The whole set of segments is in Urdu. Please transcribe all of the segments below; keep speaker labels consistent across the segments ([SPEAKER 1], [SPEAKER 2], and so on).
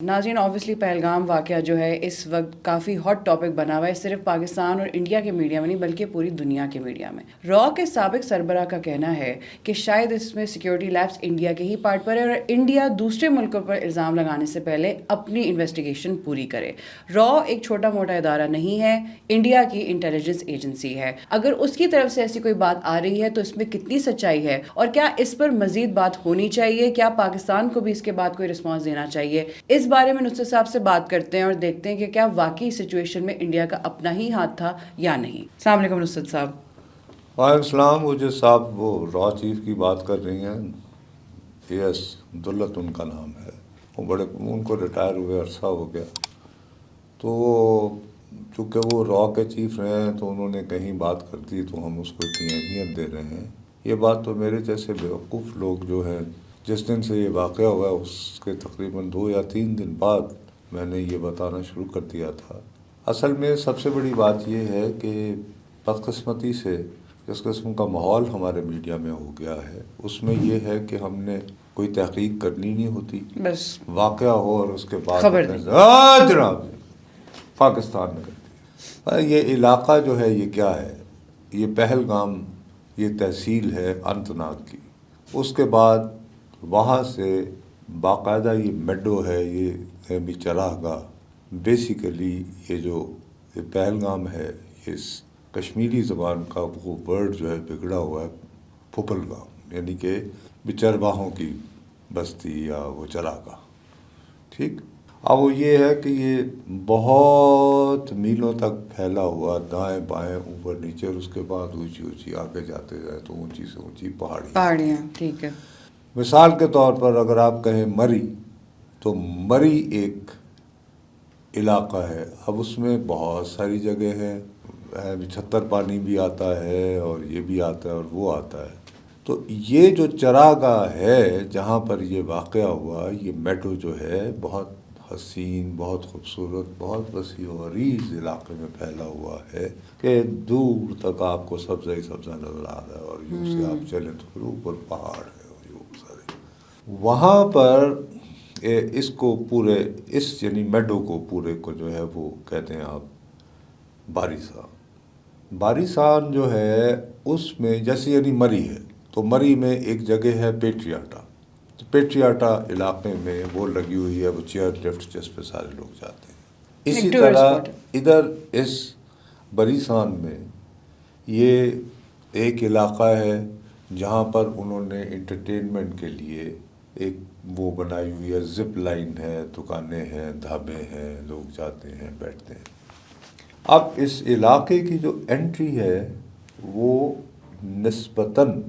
[SPEAKER 1] ناظرین آبویسلی پہلگام واقعہ جو ہے اس وقت کافی ہاٹ ٹاپک بنا ہوا ہے، صرف پاکستان اور انڈیا کے میڈیا میں نہیں بلکہ پوری دنیا کے میڈیا میں۔ را کے سابق سربراہ کا کہنا ہے کہ شاید اس میں سیکیورٹی لیپس انڈیا کے ہی پارٹ پر ہے اور انڈیا دوسرے ملکوں پر الزام لگانے سے پہلے اپنی انویسٹیگیشن پوری کرے۔ را ایک چھوٹا موٹا ادارہ نہیں ہے، انڈیا کی انٹیلیجنس ایجنسی ہے۔ اگر اس کی طرف سے ایسی کوئی بات آ رہی ہے تو اس میں کتنی سچائی ہے اور کیا اس پر مزید بات ہونی چاہیے؟ کیا پاکستان کو بھی اس کے بعد کوئی رسپانس دینا چاہیے؟ اس بارے میں نصرت صاحب سے بات کرتے ہیں اور دیکھتے ہیں کہ کیا واقعی سچویشن میں انڈیا کا اپنا ہی ہاتھ تھا یا نہیں۔ السلام علیکم نصرت صاحب۔
[SPEAKER 2] وعلیکم السلام۔ وہ جو صاحب وہ را چیف کی بات کر رہی ہیں، یس عبداللہ ان کا نام ہے، وہ بڑے ان کو ریٹائر ہوئے عرصہ ہو گیا، تو چونکہ وہ را کے چیف رہے ہیں تو انہوں نے کہیں بات کر دی تو ہم اس کو اتنی اہمیت دے رہے ہیں۔ یہ بات تو میرے جیسے بیوقوف لوگ جو ہیں، جس دن سے یہ واقعہ ہوا اس کے تقریباً 2 یا 3 دن بعد میں نے یہ بتانا شروع کر دیا تھا۔ اصل میں سب سے بڑی بات یہ ہے کہ بدقسمتی سے جس قسم کا ماحول ہمارے میڈیا میں ہو گیا ہے، اس میں یہ ہے کہ ہم نے کوئی تحقیق کرنی نہیں ہوتی،
[SPEAKER 1] بس
[SPEAKER 2] واقعہ ہو اور اس کے بعد
[SPEAKER 1] خبر
[SPEAKER 2] جناب پاکستان میں کرتی ہے۔ یہ علاقہ جو ہے یہ کیا ہے؟ یہ پہلگام، یہ تحصیل ہے انت ناگ کی، اس کے بعد وہاں سے باقاعدہ یہ میڈو ہے، یہ ہے بھی چراہ گاہ۔ بیسیکلی یہ جو پہلگام ہے، اس کشمیری زبان کا وہ ورڈ جو ہے بگڑا ہوا ہے پھپل گام، یعنی کہ بچرواہوں کی بستی یا وہ چراہ گاہ، ٹھیک۔ اب وہ یہ ہے کہ یہ بہت میلوں تک پھیلا ہوا، دائیں بائیں اوپر نیچے، اور اس کے بعد اونچی اونچی آگے جاتے جائیں تو اونچی سے اونچی
[SPEAKER 1] پہاڑیاں، ٹھیک ہے۔
[SPEAKER 2] مثال کے طور پر اگر آپ کہیں مری، تو مری ایک علاقہ ہے۔ اب اس میں بہت ساری جگہ ہیں، چھتر پانی بھی آتا ہے اور یہ بھی آتا ہے اور وہ آتا ہے۔ تو یہ جو چراگاہ ہے جہاں پر یہ واقعہ ہوا، یہ میڈو جو ہے بہت حسین، بہت خوبصورت، بہت وسیع و عریض علاقے میں پھیلا ہوا ہے کہ دور تک آپ کو سبزہ ہی سبزہ نظر آ رہا ہے، اور یوں سے آپ چلیں تو پھر اوپر پہاڑ ہے اور یوں سارے وہاں پر اس کو پورے اس یعنی میڈو کو پورے کو جو ہے وہ کہتے ہیں آپ باریسان۔ باریسان جو ہے اس میں جیسے یعنی مری ہے، تو مری میں ایک جگہ ہے پیٹریاٹا، تو پیٹریاٹا علاقے میں وہ لگی ہوئی ہے، وہ چیئر لفٹ جس پہ سارے لوگ جاتے ہیں۔ اسی طرح ادھر اس باریسان میں یہ ایک علاقہ ہے جہاں پر انہوں نے انٹرٹینمنٹ کے لیے ایک وہ بنائی ہوئی ہے، زپ لائن ہے، دکانیں ہیں، ڈھابے ہیں، لوگ جاتے ہیں بیٹھتے ہیں۔ اب اس علاقے کی جو انٹری ہے وہ نسبتاً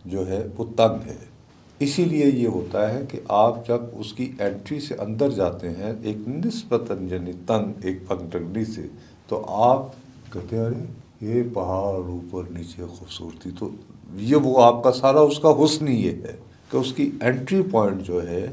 [SPEAKER 2] جو ہے وہ تنگ ہے، اسی لیے یہ ہوتا ہے کہ آپ جب اس کی انٹری سے اندر جاتے ہیں ایک نسبتاً یعنی تنگ ایک پگڈنڈی سے، تو آپ کہتے ہیں ارے یہ پہاڑ اوپر نیچے خوبصورتی، تو یہ وہ آپ کا سارا اس کا حسن ہی یہ ہے کہ اس کی انٹری پوائنٹ جو ہے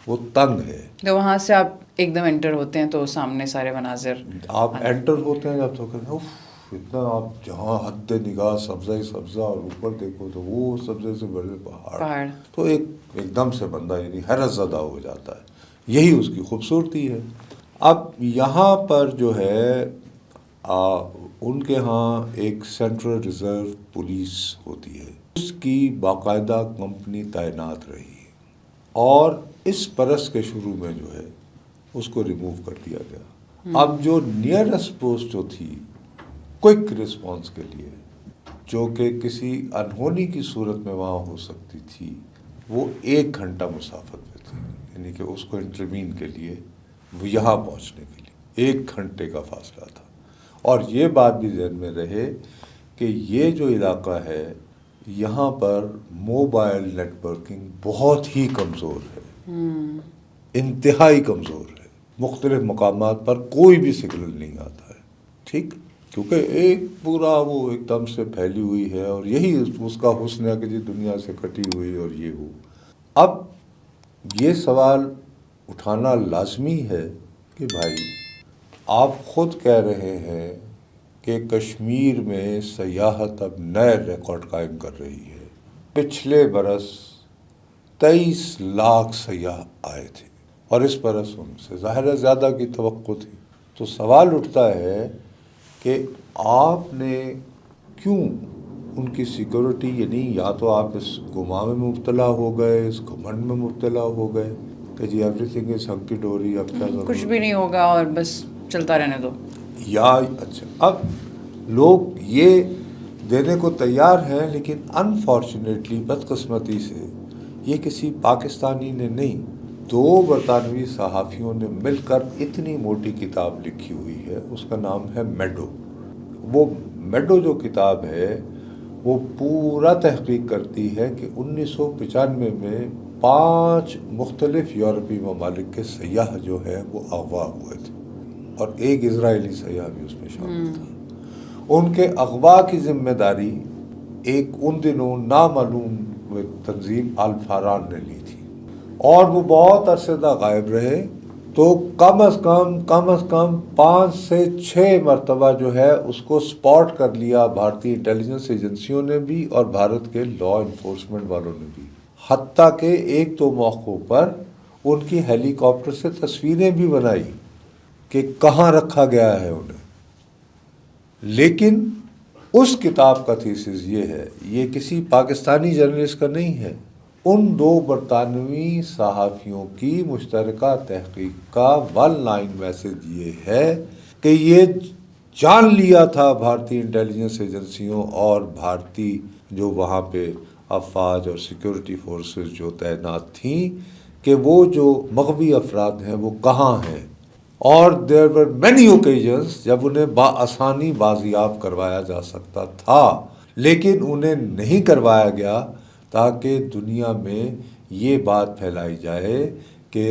[SPEAKER 2] وہ تنگ ہے۔
[SPEAKER 1] تو وہاں سے آپ ایک دم انٹر ہوتے ہیں تو سامنے سارے مناظر
[SPEAKER 2] آپ انٹر ہوتے ہیں جب تو کہتے ہیں اف، اتنا آپ جہاں حد نگاہ سبزہ ہی سبزہ، اور اوپر دیکھو تو وہ سبزے سے بڑے پہاڑ، تو ایک دم سے بندہ یعنی حیرت زدہ ہو جاتا ہے۔ یہی اس کی خوبصورتی ہے۔ اب یہاں پر جو ہے ان کے ہاں ایک سینٹرل ریزرو پولیس ہوتی ہے، اس کی باقاعدہ کمپنی تعینات رہی ہے، اور اس برس کے شروع میں جو ہے اس کو ریموو کر دیا گیا۔ اب جو نیئرسٹ پوسٹ جو تھی کوئک رسپانس کے لیے، جو کہ کسی انہونی کی صورت میں وہاں ہو سکتی تھی، وہ 1 گھنٹہ مسافت میں تھی، یعنی کہ اس کو انٹروین کے لیے وہ یہاں پہنچنے کے لیے 1 گھنٹے کا فاصلہ تھا۔ اور یہ بات بھی ذہن میں رہے کہ یہ جو علاقہ ہے یہاں پر موبائل نیٹ ورکنگ بہت ہی کمزور ہے، انتہائی کمزور ہے، مختلف مقامات پر کوئی بھی سگنل نہیں آتا ہے، ٹھیک، کیونکہ ایک پورا وہ ایک دم سے پھیلی ہوئی ہے، اور یہی اس کا حسن ہے کہ جی دنیا سے کٹی ہوئی اور یہ ہو۔ اب یہ سوال اٹھانا لازمی ہے کہ بھائی آپ خود کہہ رہے ہیں کہ کشمیر میں سیاحت اب نئے ریکارڈ قائم کر رہی ہے۔ پچھلے برس 23 لاکھ سیاح آئے تھے، اور اس برس ان سے ظاہر ہے زیادہ کی توقع تھی. تو سوال اٹھتا ہے کہ آپ نے کیوں ان کی سیکورٹی، یعنی یا تو آپ اس گما میں مبتلا ہو گئے، اس گھمنڈ میں مبتلا ہو گئے کہ جی ایوری تھنگ از ہنکی ڈوری، اب کیا ضرورت،
[SPEAKER 1] کچھ بھی نہیں ہوگا اور بس چلتا رہنے دو.
[SPEAKER 2] یا اچھا اب لوگ یہ دینے کو تیار ہیں، لیکن انفارچونیٹلی بدقسمتی سے یہ کسی پاکستانی نے نہیں، 2 برطانوی صحافیوں نے مل کر اتنی موٹی کتاب لکھی ہوئی ہے. اس کا نام ہے میڈو. وہ میڈو جو کتاب ہے وہ پورا تحقیق کرتی ہے کہ 1995 میں 5 مختلف یورپی ممالک کے سیاح جو ہے وہ اغوا ہوئے تھے، اور ایک اسرائیلی سیاح بھی اس میں شامل تھا. ان کے اغوا کی ذمہ داری ایک ان دنوں نامعلوم تنظیم الفاران نے لی تھی، اور وہ بہت عرصے تک غائب رہے. تو کم از کم 5 سے 6 مرتبہ جو ہے اس کو سپاٹ کر لیا بھارتی انٹیلیجنس ایجنسیوں نے بھی اور بھارت کے لا انفورسمنٹ والوں نے بھی، حتیٰ کہ 1-2 موقعوں پر ان کی ہیلی کاپٹر سے تصویریں بھی بنائی کہ کہاں رکھا گیا ہے انہیں. لیکن اس کتاب کا تھیسس یہ ہے، یہ کسی پاکستانی جرنلسٹ کا نہیں ہے، ان 2 برطانوی صحافیوں کی مشترکہ تحقیق کا ون لائن میسج یہ ہے کہ یہ جان لیا تھا بھارتی انٹیلیجنس ایجنسیوں اور بھارتی جو وہاں پہ افواج اور سیکورٹی فورسز جو تعینات تھیں کہ وہ جو مغوی افراد ہیں وہ کہاں ہیں. اور there were many occasions جب انہیں بآسانی بازیاب کروایا جا سکتا تھا، لیکن انہیں نہیں کروایا گیا تاکہ دنیا میں یہ بات پھیلائی جائے کہ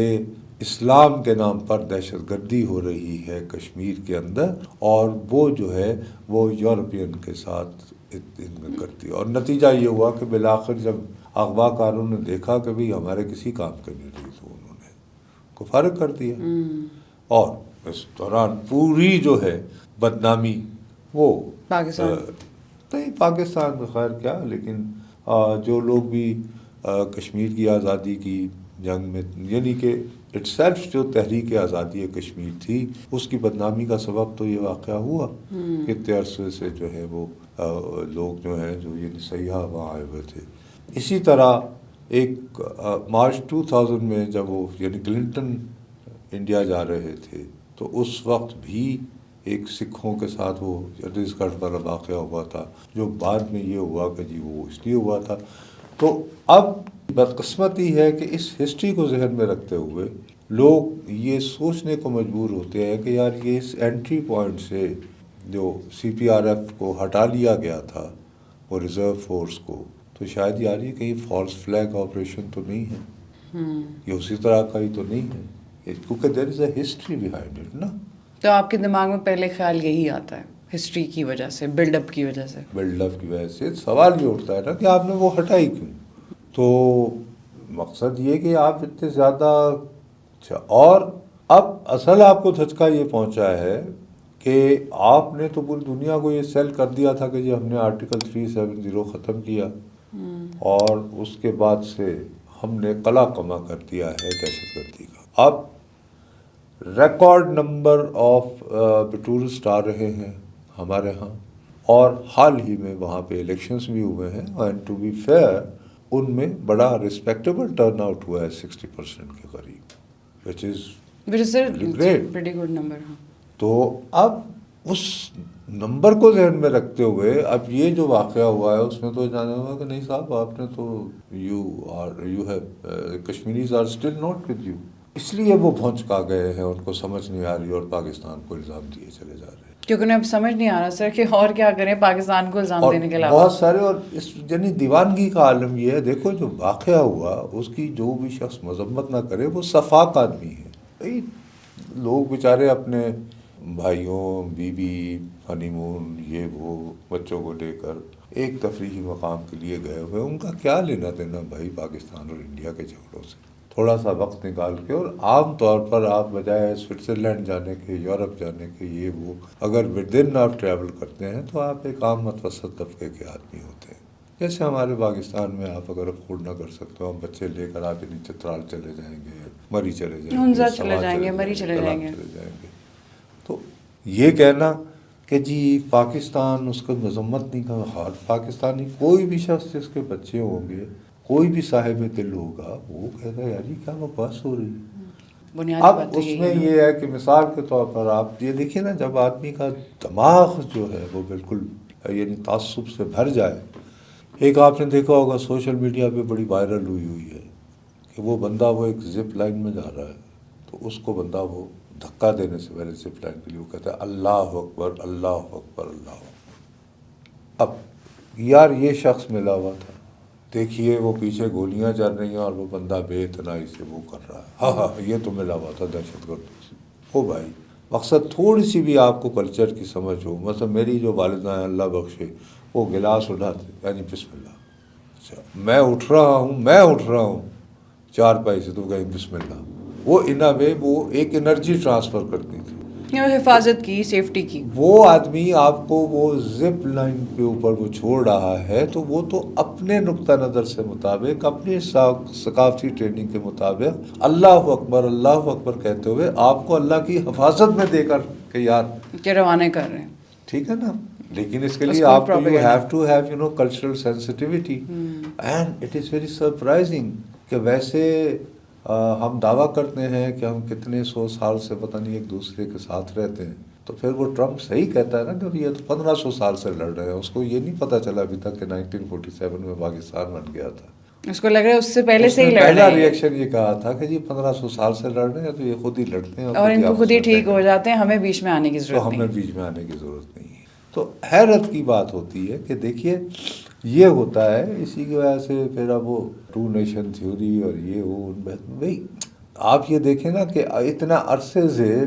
[SPEAKER 2] اسلام کے نام پر دہشت گردی ہو رہی ہے کشمیر کے اندر، اور وہ جو ہے وہ یورپین کے ساتھ کرتی. اور نتیجہ یہ ہوا کہ بالآخر جب اغوا کاروں نے دیکھا کہ بھئی ہمارے کسی کام کا نہیں رہی، تو انہوں نے کو فارغ کر دیا. اور اس دوران پوری جو ہے بدنامی وہ
[SPEAKER 1] پاکستان
[SPEAKER 2] نہیں، پاکستان میں خیر کیا، لیکن جو لوگ بھی کشمیر کی آزادی کی جنگ میں، یعنی کہ اٹ سیلف جو تحریک آزادی کشمیر تھی، اس کی بدنامی کا سبب تو یہ واقعہ ہوا کہ اتنے عرصے سے جو ہے وہ لوگ جو ہیں جو یہ سیاح وہاں آئے ہوئے تھے. اسی طرح ایک مارچ 2000 میں جب وہ یعنی کلنٹن انڈیا جا رہے تھے تو اس وقت بھی ایک سکھوں کے ساتھ وہ چھتیس گڑھ والا واقعہ ہوا تھا، جو بعد میں یہ ہوا کہ جی وہ اس لیے ہوا تھا. تو اب بدقسمتی ہے کہ اس ہسٹری کو ذہن میں رکھتے ہوئے لوگ یہ سوچنے کو مجبور ہوتے ہیں کہ یار یہ اس انٹری پوائنٹ سے جو سی پی آر ایف کو ہٹا لیا گیا تھا وہ ریزرو فورس کو، تو شاید یار یہ کہیں فالس فلیگ آپریشن تو نہیں ہے، یہ اسی طرح کا ہی تو نہیں ہے، کیونکہ دیر از اے ہسٹری بیہائنڈ اٹ نا.
[SPEAKER 1] تو آپ کے دماغ میں پہلے خیال یہی آتا ہے ہسٹری کی وجہ سے، بلڈ اپ کی وجہ سے.
[SPEAKER 2] بلڈ اپ کی وجہ سے سوال یہ اٹھتا ہے نا کہ آپ نے وہ ہٹائی کیوں. تو مقصد یہ کہ آپ اتنے زیادہ اچھا، اور اب اصل آپ کو دھچکا یہ پہنچا ہے کہ آپ نے تو پوری دنیا کو یہ سیل کر دیا تھا کہ جی ہم نے آرٹیکل 370 ختم کیا، اور اس کے بعد سے ہم نے قلع کما کر دیا ہے دہشت گردی کا. اب ریکارڈ نمبر آف ٹورسٹ آ رہے ہیں ہمارے ہاں، اور حال ہی میں وہاں پہ الیکشنز بھی ہوئے ہیں، اینڈ ٹو بی فیئر ان میں بڑا رسپیکٹیبل ٹرن آؤٹ ہوا ہے 60% کے قریب، which is great,
[SPEAKER 1] pretty good number.
[SPEAKER 2] تو اب اس نمبر کو ذہن میں رکھتے ہوئے اب یہ جو واقعہ ہوا ہے اس میں تو جانا ہوا کہ نہیں صاحب آپ نے تو you have Kashmiris are still not with you. اس لیے وہ بھونچکا گئے ہیں، ان کو سمجھ نہیں آ رہی اور پاکستان کو الزام دیے چلے جا رہے ہیں،
[SPEAKER 1] کیونکہ انہیں اب سمجھ نہیں آ رہا سر کہ اور کیا کریں پاکستان کو الزام دینے کے علاوہ.
[SPEAKER 2] بہت سارے، اور اس یعنی دیوانگی کا عالم یہ ہے. دیکھو جو واقعہ ہوا اس کی جو بھی شخص مذمت نہ کرے وہ صفاق آدمی ہے. بھائی لوگ بیچارے اپنے بھائیوں، بیوی، ہنی مون، یہ وہ بچوں کو لے کر ایک تفریحی مقام کے لیے گئے ہوئے، ان کا کیا لینا دینا بھائی پاکستان اور انڈیا کے جھگڑوں سے. تھوڑا سا وقت نکال کے، اور عام طور پر آپ بجائے سوئٹزرلینڈ جانے کے، یورپ جانے کے، یہ وہ اگر ود ان آپ ٹریول کرتے ہیں تو آپ ایک عام متوسط طبقے کے آدمی ہوتے ہیں. جیسے ہمارے پاکستان میں آپ اگر افورڈ نہ کر سکتے ہو، ہم بچے لے کر آپ انہیں چترال چلے جائیں گے، مری چلے جائیں
[SPEAKER 1] ہنزا
[SPEAKER 2] گے،
[SPEAKER 1] چلے
[SPEAKER 2] سما
[SPEAKER 1] جائیں گے، مری چلے جائیں گے.
[SPEAKER 2] چلے جائیں گے. تو یہ کہنا کہ جی پاکستان اس کو مذمت نہیں کر، ہر پاکستانی کوئی بھی شخص جس کے بچے ہوں گے، کوئی بھی صاحب دل ہوگا، وہ کہتا ہے یار یہ کیا بکواس ہو رہی ہے. اب اس میں یہ ہے کہ مثال کے طور پر آپ یہ دیکھیے نا، جب آدمی کا دماغ جو ہے وہ بالکل یعنی تعصب سے بھر جائے. ایک آپ نے دیکھا ہوگا سوشل میڈیا پہ بڑی وائرل ہوئی ہے کہ وہ بندہ وہ ایک زپ لائن میں جا رہا ہے، تو اس کو بندہ وہ دھکا دینے سے پہلے زپ لائن کے لیے وہ کہتا ہے اللہ اکبر اللہ اکبر اللہ اکبر. اب یار یہ شخص ملا ہوا تھا، دیکھیے وہ پیچھے گولیاں چل رہی ہیں اور وہ بندہ بے اتنائی سے وہ کر رہا ہے. ہاں ہاں یہ تو ملا ہوا تھا دہشت گرد. او بھائی مقصد تھوڑی سی بھی آپ کو کلچر کی سمجھ ہو. مثلا میری جو والدہ ہیں اللہ بخشے، وہ گلاس اٹھاتے یعنی بسم اللہ. اچھا میں اٹھ رہا ہوں چار پائی سے، تو کہیں بسم اللہ. وہ انا میں وہ ایک انرجی ٹرانسفر کرتی تھی،
[SPEAKER 1] حفاظت کی، سیفٹی کی.
[SPEAKER 2] وہ آدمی آپ کو وہ زپ لائن پہ اوپر وہ چھوڑ رہا ہے، تو وہ تو اپنے نقطہ نظر سے مطابق، اپنی ثقافتی ٹریننگ کے مطابق اللہ اکبر کہتے ہوئے آپ کو اللہ کی حفاظت میں دے کر کہ یار
[SPEAKER 1] کہ روانہ کر رہے ہیں.
[SPEAKER 2] ٹھیک ہے نا. لیکن اس کے لیے آپ کو you have to have you know cultural sensitivity. And it is very surprising کہ ویسے ہم دعویٰ کرتے ہیں کہ ہم کتنے 100 سال سے پتہ نہیں ایک دوسرے کے ساتھ رہتے ہیں، تو پھر وہ ٹرمپ صحیح کہتا ہے نا کہ یہ تو 1500 سال سے لڑ رہے ہیں. اس کو یہ نہیں پتہ چلا ابھی تک کہ 1947 میں پاکستان بن گیا تھا.
[SPEAKER 1] اس کو لگ رہا ہے اس سے پہلے سے ہی لڑ رہے ہیں.
[SPEAKER 2] پہلا ریئیکشن یہ کہا تھا کہ جی 1500 سال سے لڑ رہے ہیں تو یہ خود ہی لڑتے ہیں
[SPEAKER 1] اور ان کو خود ہی ٹھیک ہو جاتے ہیں، ہمیں بیچ میں آنے کی ضرورت
[SPEAKER 2] تو
[SPEAKER 1] نہیں.
[SPEAKER 2] ہمیں بیچ میں آنے کی ضرورت نہیں ہے. تو حیرت کی بات ہوتی ہے کہ دیکھیے یہ ہوتا ہے. اسی کی وجہ سے پھر اب وہ ٹو نیشن تھیوری اور یہ وہ بھائی آپ یہ دیکھیں نا کہ اتنا عرصے سے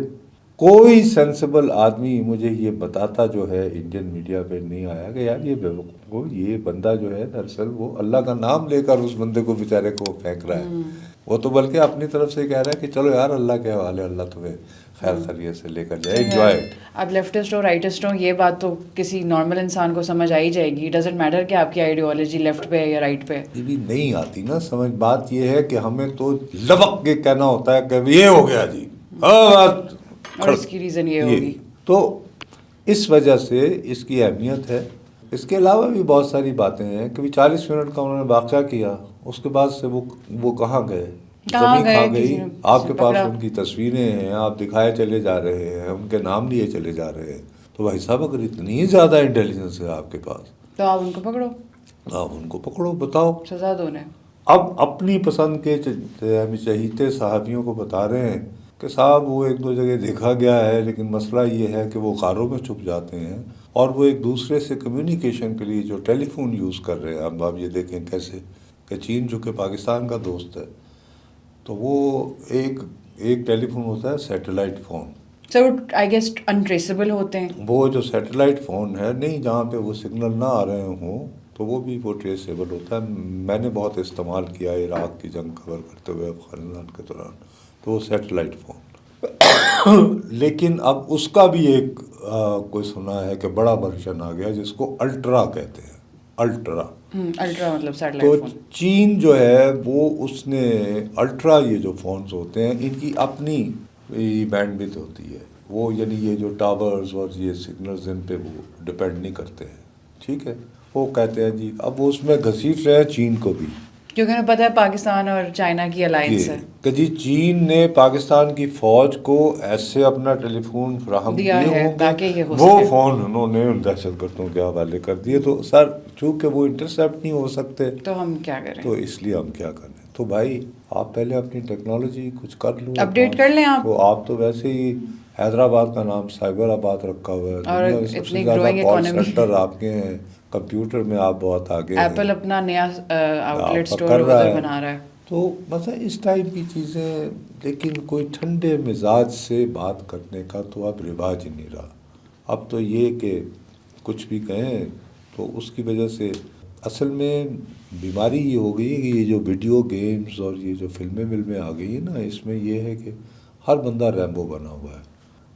[SPEAKER 2] کوئی سینسیبل آدمی مجھے یہ بتاتا جو ہے انڈین میڈیا پہ نہیں آیا کہ یار یہ بندہ جو ہے دراصل وہ اللہ کا نام لے کر اس بندے کو بیچارے کو پھینک رہا ہے. وہ تو بلکہ اپنی طرف سے کہہ رہا ہے کہ چلو یار اللہ کے حوالے، اللہ تمہیں خیر خیریت سے لے کر جائے، انجوائے.
[SPEAKER 1] اب لیفٹسٹ ہو رائٹسٹ ہو، یہ بات تو کسی نارمل انسان کو سمجھ آئی جائے گی. ڈزنٹ میٹر کہ آپ کی آئیڈیالوجی لیفٹ پہ ہے یا رائٹ پہ.
[SPEAKER 2] یہ بھی نہیں آتی نا سمجھ. بات یہ ہے کہ ہمیں تو لبک کے کہنا ہوتا ہے کہ یہ ہو گیا جی،
[SPEAKER 1] اور اس کی ریزن یہ ہوگی.
[SPEAKER 2] تو اس وجہ سے اس کی اہمیت ہے. اس کے علاوہ بھی بہت ساری باتیں ہیں کہ 40 منٹ کا انہوں نے واقعہ کیا، اس کے بعد سے وہ کہاں گئے، زمین کھا گئی. آپ کے پاس ان کی تصویریں ہیں، آپ دکھائے چلے جا رہے ہیں، ان کے نام لیے چلے جا رہے ہیں. تو بھائی صاحب اگر اتنی زیادہ انٹیلیجنس ہے آپ کے پاس
[SPEAKER 1] تو آپ ان کو پکڑو،
[SPEAKER 2] آپ ان کو پکڑو، بتاؤ
[SPEAKER 1] سزا دو انہیں.
[SPEAKER 2] اب اپنی پسند کے چہیتے صحافیوں کو بتا رہے ہیں کہ صاحب وہ ایک دو جگہ دیکھا گیا ہے، لیکن مسئلہ یہ ہے کہ وہ غاروں میں چھپ جاتے ہیں اور وہ ایک دوسرے سے کمیونیکیشن کے لیے جو ٹیلی فون یوز کر رہے ہیں. اب آپ یہ دیکھیں کیسے کہ چین جو کہ پاکستان کا دوست ہے، تو وہ ایک ٹیلی فون ہوتا ہے satellite phone.
[SPEAKER 1] Sir I guess untraceable ہوتے ہیں.
[SPEAKER 2] وہ جو سیٹلائٹ فون ہے، نہیں جہاں پہ وہ سگنل نہ آ رہے ہوں تو وہ بھی وہ ٹریسیبل ہوتا ہے. میں نے بہت استعمال کیا عراق کی جنگ کور کرتے ہوئے افغانستان کے دوران، تو وہ سیٹلائٹ فون. لیکن اب اس کا بھی ایک کوئی سنا ہے کہ بڑا ورژن آ گیا جس کو الٹرا کہتے ہیں. الٹرا
[SPEAKER 1] مطلب سیٹلائٹ
[SPEAKER 2] تو
[SPEAKER 1] فون.
[SPEAKER 2] چین جو ہے وہ اس نے الٹرا، یہ جو فونز ہوتے ہیں ان کی اپنی بینڈ وڈتھ ہوتی ہے. وہ یعنی یہ جو ٹاورز اور یہ سگنلز ان پہ وہ ڈپینڈ نہیں کرتے ہیں. ٹھیک ہے، وہ کہتے ہیں جی اب وہ اس میں گھسیٹ رہے ہیں چین کو بھی،
[SPEAKER 1] کیونکہ انہیں پتہ ہے پاکستان اور چائنا کی الائنس ہے
[SPEAKER 2] کہ جی چین نے پاکستان کی فوج کو ایسے اپنا ٹیلی فون فراہم کیے ہوں گے، وہ فون انہوں نے دہشت گردوں کے حوالے کر دیے. تو سر چونکہ وہ انٹرسیپٹ نہیں ہو سکتے
[SPEAKER 1] تو ہم کیا کریں،
[SPEAKER 2] تو اس لیے ہم کیا کریں. تو بھائی آپ پہلے اپنی ٹیکنالوجی کچھ کر لو،
[SPEAKER 1] اپڈیٹ کر لیں. آپ
[SPEAKER 2] تو ویسے ہی حیدرآباد کا نام سائبر آباد رکھا ہوا ہے،
[SPEAKER 1] اور
[SPEAKER 2] دنیا میں سب سے زیادہ کال سینٹر آپ کے ہیں، کمپیوٹر میں آپ بہت آگے ہیں.
[SPEAKER 1] ایپل اپنا نیا آؤٹلیٹ اسٹور ادھر بنا رہا ہے.
[SPEAKER 2] تو مطلب اس ٹائپ کی چیزیں، لیکن کوئی ٹھنڈے مزاج سے بات کرنے کا تو اب رواج ہی نہیں رہا. اب تو یہ کہ کچھ بھی کہیں تو اس کی وجہ سے اصل میں بیماری یہ ہو گئی ہے کہ یہ جو ویڈیو گیمز اور یہ جو فلمیں آ گئی ہیں نا، اس میں یہ ہے کہ ہر بندہ ریمبو بنا ہوا ہے.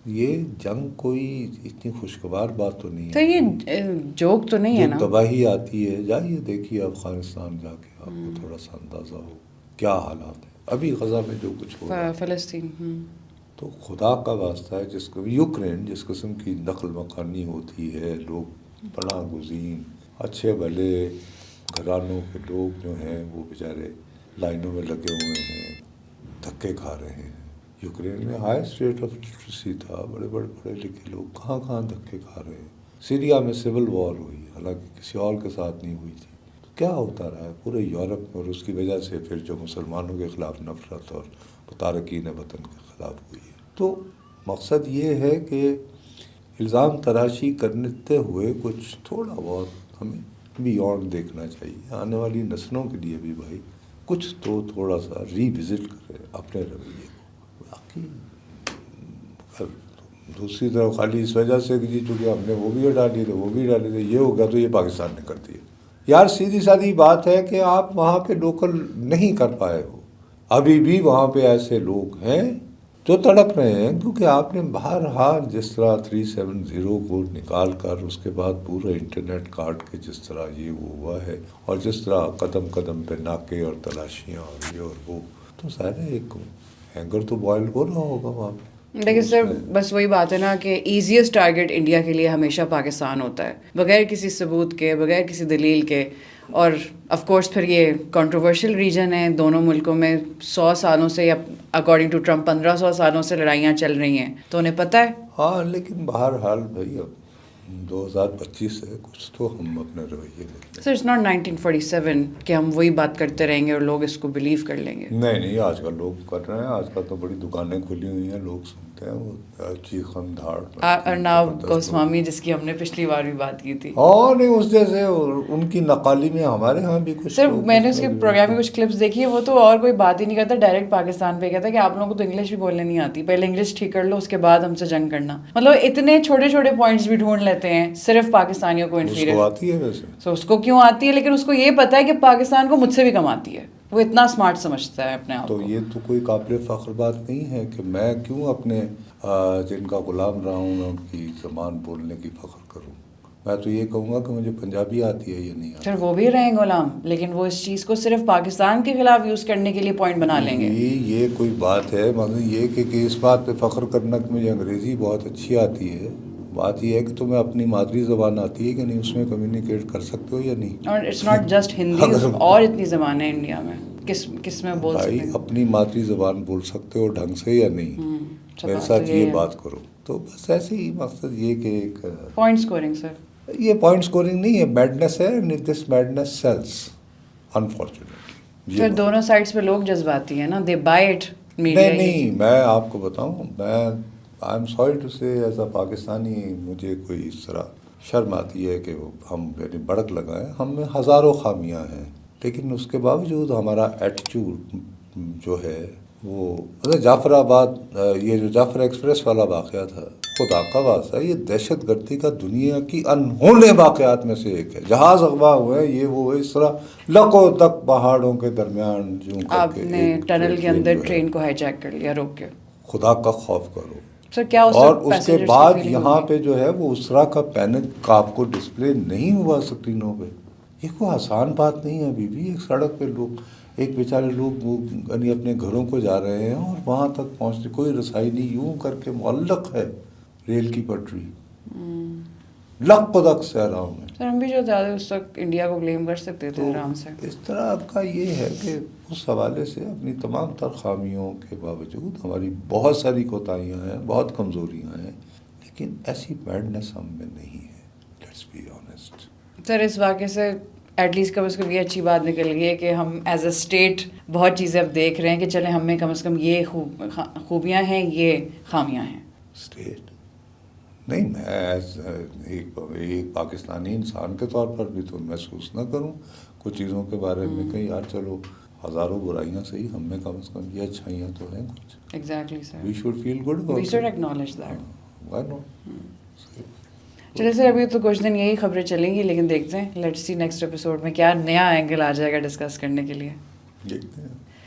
[SPEAKER 2] یہ جنگ کوئی اتنی خوشگوار بات تو نہیں ہے،
[SPEAKER 1] تو یہ جوک تو نہیں ہے نا.
[SPEAKER 2] تباہی آتی ہے، جائیے دیکھیے افغانستان جا کے آپ کو تھوڑا سا اندازہ ہو کیا حالات ہیں. ابھی غزہ میں جو کچھ ہو رہا ہے
[SPEAKER 1] فلسطین.
[SPEAKER 2] تو خدا کا واسطہ ہے جس کو یوکرین جس قسم کی نقل مکانی ہوتی ہے، لوگ پناہ گزین اچھے بھلے گھرانوں کے لوگ جو ہیں وہ بیچارے لائنوں میں لگے ہوئے ہیں، دھکے کھا رہے ہیں. یوکرین میں ہائی اسٹیٹ آف لٹریسی تھا، بڑے بڑے پڑھے لکھے لوگ کہاں دھکے کھا رہے ہیں. سیریا میں سول وار ہوئی، حالانکہ کسی اور کے ساتھ نہیں ہوئی تھی. تو کیا ہوتا رہا ہے پورے یورپ میں، اور اس کی وجہ سے پھر جو مسلمانوں کے خلاف نفرت اور تارکین وطن کے خلاف ہوئی ہے. تو مقصد یہ ہے کہ الزام تراشی کرتے ہوئے کچھ تھوڑا بہت ہمیں بیونڈ دیکھنا چاہیے. آنے والی نسلوں کے لیے بھی بھائی کچھ تو تھوڑا سا ری وزٹ کرے اپنے رویے کو. باقی دوسری طرف خالی اس وجہ سے کہ جی چونکہ ہم نے وہ بھی ڈالی تھے وہ بھی ڈالے تھے یہ ہو گیا تو یہ پاکستان نے کر دیا. یار سیدھی سادھی بات ہے کہ آپ وہاں پہ لوکل نہیں کر پائے ہو. ابھی بھی وہاں پہ ایسے لوگ ہیں جو تڑپ رہے ہیں، کیونکہ آپ نے بہرحال جس طرح 370 کو نکال کر اس کے بعد پورا انٹرنیٹ کاٹ کے جس طرح یہ وہ ہوا ہے، اور جس طرح قدم قدم پہ ناکے اور تلاشیاں اور یہ اور وہ، تو ظاہر ہے ایک ہینگر تو بوائل ہو رہا ہوگا وہاں پہ.
[SPEAKER 1] لیکن سر بس وہی بات ہے نا کہ ایزیسٹ ٹارگیٹ انڈیا کے لیے ہمیشہ پاکستان ہوتا ہے، بغیر کسی ثبوت کے، بغیر کسی دلیل کے. اور آف کورس پھر یہ کنٹروورشل ریجن ہے، دونوں ملکوں میں 100 سالوں سے یا اکارڈنگ ٹو ٹرمپ 1500 سالوں سے لڑائیاں چل رہی ہیں، تو انہیں پتہ ہے.
[SPEAKER 2] ہاں لیکن بہرحال بھائی اب 2025 ہے، کچھ تو ہم اپنے رویے میں.
[SPEAKER 1] سر اٹس ناٹ 1947 کہ ہم وہی بات کرتے رہیں گے اور لوگ اس کو بلیو کر لیں گے.
[SPEAKER 2] نہیں آج کل لوگ کر رہے ہیں، آج کل تو بڑی دکانیں کھلی ہوئی ہیں، لوگ سنتے ہیں وہ چیخم دھاڑ.
[SPEAKER 1] ارناب گوسوامی جس کی ہم نے پچھلی بار بھی بات کی تھی.
[SPEAKER 2] ہاں نہیں اس جیسے ان کی نقالی میں ہمارے ہاں بھی کچھ.
[SPEAKER 1] سر میں نے اس کے پروگرام میں کچھ کلپس دیکھی ہے، وہ تو اور کوئی بات ہی نہیں کرتا، ڈائریکٹ پاکستان پہ کہتا ہے کہ آپ لوگوں کو تو انگلش بھی بولنے نہیں آتی، پہلے انگلش ٹھیک کر لو اس کے بعد ہم سے جنگ کرنا. مطلب اتنے چھوٹے چھوٹے پوائنٹس بھی ڈھونڈ لیتے ہیں صرف پاکستانیوں کو انفیریئر.
[SPEAKER 2] آتی ہے ویسے
[SPEAKER 1] تو اس کو کیوں آتی ہے، لیکن اس کو یہ پتا ہے کہ پاکستان کو مجھ سے بھی کم آتی ہے. وہ اتنا اسمارٹ سمجھتا ہے اپنے آپ کو.
[SPEAKER 2] تو یہ تو کوئی قابل فخر بات نہیں ہے کہ میں کیوں اپنے جن کا غلام رہا ہوں میں ان کی زبان بولنے کی فخر کروں. میں تو یہ کہوں گا کہ مجھے پنجابی آتی ہے یا نہیں آتی.
[SPEAKER 1] سر وہ بھی رہیں غلام، لیکن وہ اس چیز کو صرف پاکستان کے خلاف یوز کرنے کے لیے پوائنٹ بنا لیں گے.
[SPEAKER 2] یہ کوئی بات ہے، مطلب یہ کہ اس بات پہ فخر کرنا کہ مجھے انگریزی بہت اچھی آتی ہے. بات یہ ہے کہ تمہیں اپنی مادری زبان آتی ہے کہ نہیں، اس میں کمیونیکیٹ کر سکتے ہو یا نہیں.
[SPEAKER 1] اور اٹس ناٹ جسٹ ہندی، اور اتنی زبانیں انڈیا میں، کس میں بول سکتے ہیں.
[SPEAKER 2] اپنی مادری زبان بول سکتے ہو ڈھنگ سے یا نہیں، میرے ساتھ یہ بات کرو. تو بس ایسے ہی مقصد یہ کہ ایک
[SPEAKER 1] پوائنٹ اسکورنگ. سر
[SPEAKER 2] یہ پوائنٹ اسکورنگ نہیں ہے، میڈنس ہے. دس میڈنس سیلس انفارچونیٹلی.
[SPEAKER 1] سر دونوں سائڈس پہ لوگ جذباتی ہیں نا، دے بائی اٹ.
[SPEAKER 2] نہیں میں آپ کو بتاؤں، میں آئی ایم سوری ٹو سے ایز اے پاکستانی مجھے کوئی اس طرح شرم آتی ہے کہ ہم یعنی بڑک لگائیں. ہم میں ہزاروں خامیاں ہیں، لیکن اس کے باوجود ہمارا ایٹیچیوڈ جو ہے وہ جعفر آباد، یہ جو جعفر ایکسپریس والا واقعہ تھا، خدا کا واسطہ یہ دہشت گردی کا دنیا کی انہونے واقعات میں سے ایک ہے. جہاز اغوا ہوئے، یہ وہ اس طرح لکوں تک پہاڑوں کے درمیان جو
[SPEAKER 1] آپ نے ٹنل کے اندر ٹرین کو ہائی جیک کر لیا روک کے.
[SPEAKER 2] خدا کا خوف کرو.
[SPEAKER 1] سر کیا
[SPEAKER 2] اور اس کے بعد یہاں پہ جو ہے وہ اس طرح کا پینک آپ کو ڈسپلے نہیں ہوا اسکرینوں پہ. یہ کوئی آسان بات نہیں ہے. ابھی بھی ایک سڑک پہ لوگ، ایک بیچارے لوگ وہ یعنی اپنے گھروں کو جا رہے ہیں اور وہاں تک پہنچنے کوئی رسائی نہیں، یوں کر کے معلق ہے ریل کی پٹری، لک پدک صحراؤں میں.
[SPEAKER 1] سر ہم بھی جو زیادہ اس وقت انڈیا کو بلیم کر سکتے تھے آرام سے.
[SPEAKER 2] اس طرح کا یہ ہے کہ اس حوالے سے اپنی تمام تر خامیوں کے باوجود ہماری بہت ساری کوتاہیاں ہیں، بہت کمزوریاں ہیں، لیکن ایسی بیڈنس ہم میں نہیں ہے. Let's be honest.
[SPEAKER 1] سر اس واقعے سے ایٹ لیسٹ کم از کم یہ اچھی بات نکل گئی ہے کہ ہم ایز اے اسٹیٹ بہت چیزیں اب دیکھ رہے ہیں کہ چلیں ہم میں کم از کم یہ خوبیاں ہیں، یہ خامیاں ہیں.
[SPEAKER 2] اسٹیٹ نہیں، میں ایز ایک پاکستانی انسان کے طور پر بھی تو محسوس نہ کروں کچھ چیزوں کے بارے میں کہ یار چلو ہزاروں برائیاں صحیح، ہم میں کم از کم یہ اچھائیاں تو ہیں کچھ.
[SPEAKER 1] Exactly sir,
[SPEAKER 2] we should feel good,
[SPEAKER 1] we should acknowledge that.
[SPEAKER 2] Why not.
[SPEAKER 1] چلے سر ابھی تو کچھ دن یہی خبریں چلیں گی، لیکن دیکھتے ہیں لیٹس سی نیکسٹ ایپیسوڈ میں کیا نیا اینگل آ جائے گا ڈسکس کرنے کے لیے.
[SPEAKER 2] دیکھتے ہیں.